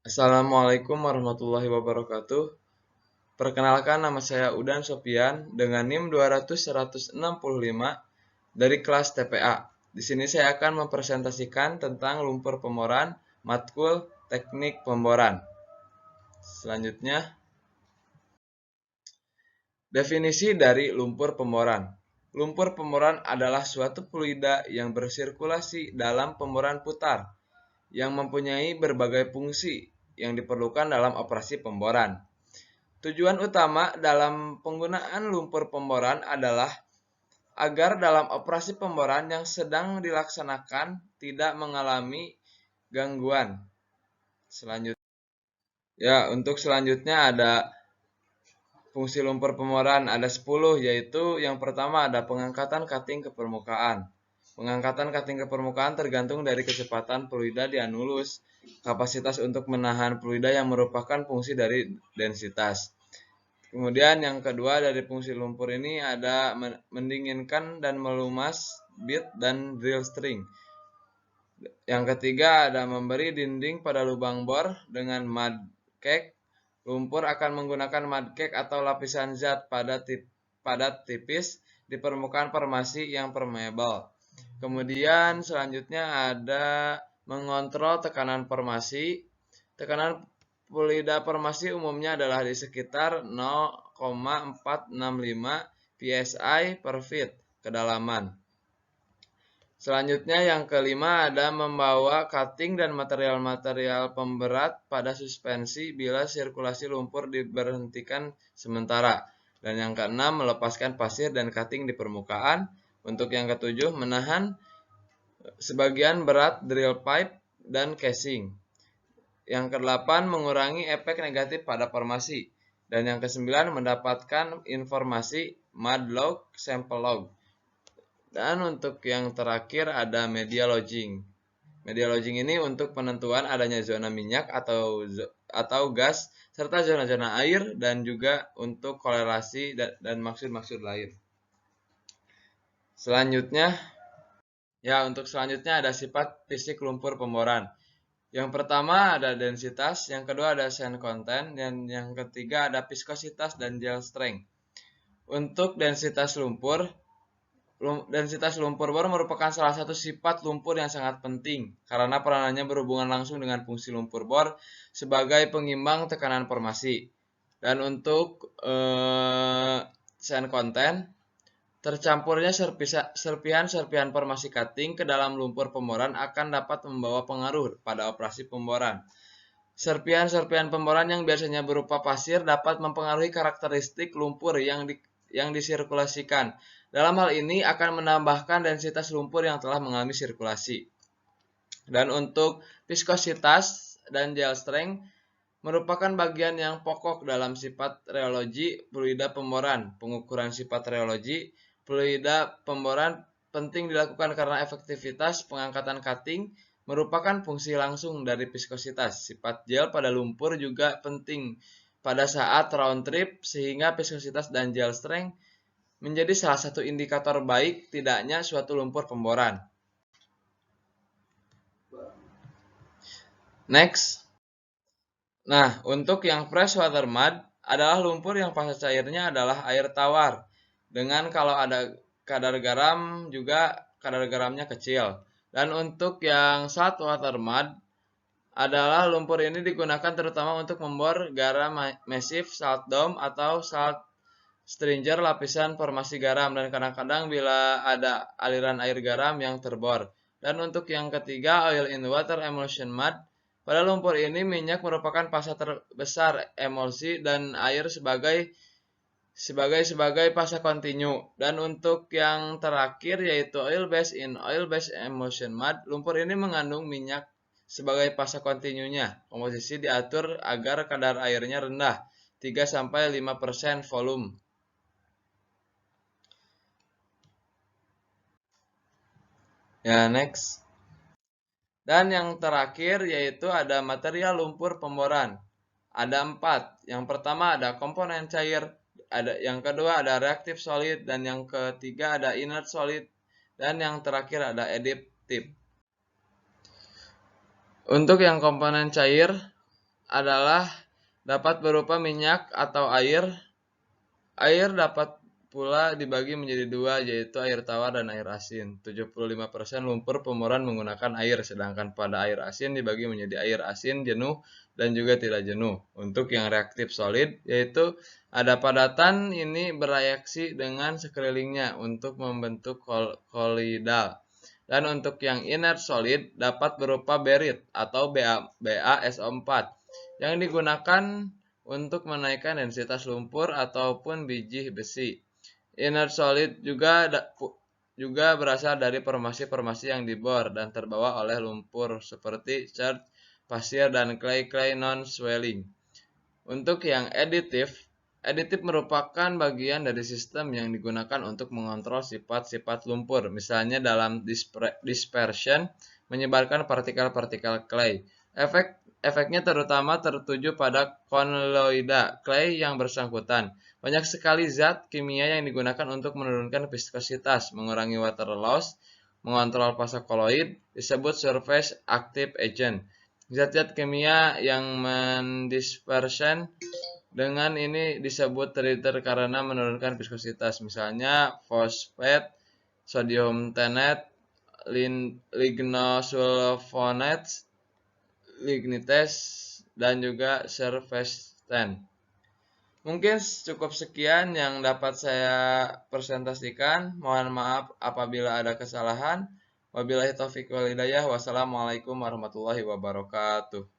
Assalamualaikum warahmatullahi wabarakatuh. Perkenalkan, nama saya Udan Sopian dengan NIM 200-165 dari kelas TPA. Di sini saya akan mempresentasikan tentang lumpur pemboran, matkul, teknik pemboran. Selanjutnya, definisi dari lumpur pemboran. Lumpur pemboran adalah suatu fluida yang bersirkulasi dalam pemboran putar yang mempunyai berbagai fungsi yang diperlukan dalam operasi pemboran. Tujuan utama dalam penggunaan lumpur pemboran adalah agar dalam operasi pemboran yang sedang dilaksanakan tidak mengalami gangguan. Selanjutnya, untuk selanjutnya ada fungsi lumpur pemboran ada 10, yaitu yang pertama ada pengangkatan cutting ke permukaan. Pengangkatan cutting ke permukaan tergantung dari kecepatan fluida di anulus, kapasitas untuk menahan fluida yang merupakan fungsi dari densitas. Kemudian yang kedua dari fungsi lumpur ini ada mendinginkan dan melumas bit dan drill string. Yang ketiga ada memberi dinding pada lubang bor dengan mud cake. Lumpur akan menggunakan mud cake atau lapisan zat padat tipis di permukaan formasi yang permeable. Kemudian selanjutnya ada mengontrol tekanan formasi. Tekanan fluida formasi umumnya adalah di sekitar 0,465 psi per feet kedalaman. Selanjutnya yang kelima ada membawa cutting dan material-material pemberat pada suspensi bila sirkulasi lumpur diberhentikan sementara. Dan yang keenam melepaskan pasir dan cutting di permukaan. Untuk yang ketujuh menahan sebagian berat drill pipe dan casing. Yang kedelapan mengurangi efek negatif pada formasi. Dan yang kesembilan mendapatkan informasi mud log, sample log. Dan untuk yang terakhir ada media lodging. Media lodging ini untuk penentuan adanya zona minyak atau gas serta zona-zona air dan juga untuk kolerasi dan maksud-maksud lain. Selanjutnya, untuk selanjutnya ada sifat fisik lumpur pemboran. Yang pertama ada densitas, yang kedua ada sand content, dan yang ketiga ada viskositas dan gel strength. Untuk densitas lumpur bor merupakan salah satu sifat lumpur yang sangat penting karena peranannya berhubungan langsung dengan fungsi lumpur bor sebagai pengimbang tekanan formasi. Dan untuk sand content, tercampurnya serpihan formasi cutting ke dalam lumpur pemboran akan dapat membawa pengaruh pada operasi pemboran. Serpihan-serpihan pemboran yang biasanya berupa pasir dapat mempengaruhi karakteristik lumpur yang disirkulasikan. Dalam hal ini akan menambahkan densitas lumpur yang telah mengalami sirkulasi. Dan untuk viskositas dan gel strength merupakan bagian yang pokok dalam sifat rheologi fluida pemboran. Pengukuran sifat rheologi fluida pemboran penting dilakukan karena efektivitas pengangkatan cutting merupakan fungsi langsung dari viskositas. Sifat gel pada lumpur juga penting pada saat round trip sehingga viskositas dan gel strength menjadi salah satu indikator baik tidaknya suatu lumpur pemboran. Next. Nah, untuk yang freshwater mud adalah lumpur yang fase cairnya adalah air tawar. Dengan kalau ada kadar garam juga kadar garamnya kecil. Dan untuk yang saltwater mud adalah lumpur ini digunakan terutama untuk membor garam massive salt dome atau salt stringer lapisan formasi garam dan kadang-kadang bila ada aliran air garam yang terbor. Dan untuk yang ketiga oil in water emulsion mud, pada lumpur ini minyak merupakan fase terbesar emulsi dan air sebagai fase kontinu. Dan untuk yang terakhir yaitu oil based emulsion mud, lumpur ini mengandung minyak sebagai fase kontinunya. Komposisi diatur agar kadar airnya rendah, 3-5% volume. Next. Dan yang terakhir yaitu ada material lumpur pemboran. Ada 4. Yang pertama ada komponen cair, yang kedua ada reactive solid, dan yang ketiga ada inert solid, dan yang terakhir ada additive. Untuk yang komponen cair, adalah dapat berupa minyak atau air. Air dapat pula dibagi menjadi dua, yaitu air tawar dan air asin. 75% lumpur pemoran menggunakan air, sedangkan pada air asin dibagi menjadi air asin jenuh dan juga tidak jenuh. Untuk yang reaktif solid, yaitu ada padatan, ini bereaksi dengan sekelilingnya untuk membentuk kolidal. Dan untuk yang inert solid dapat berupa berit atau BaSO4 yang digunakan untuk menaikkan densitas lumpur ataupun biji besi. Inert solid juga berasal dari formasi-formasi yang dibor dan terbawa oleh lumpur seperti chert, pasir, dan clay non-swelling. Untuk yang aditif merupakan bagian dari sistem yang digunakan untuk mengontrol sifat-sifat lumpur, misalnya dalam dispersion, menyebarkan partikel-partikel clay. Efeknya terutama tertuju pada colloida clay yang bersangkutan. Banyak sekali zat kimia yang digunakan untuk menurunkan viskositas, mengurangi water loss, mengontrol fase koloid, disebut surface active agent. Zat-zat kimia yang mendispersion dengan ini disebut treater karena menurunkan viskositas, misalnya fosfat, sodium tenat, lignosulfonates, lignites, dan juga surfactant. Mungkin cukup sekian yang dapat saya presentasikan. Mohon maaf apabila ada kesalahan. Wabillahi taufiq wal hidayah. Wassalamualaikum warahmatullahi wabarakatuh.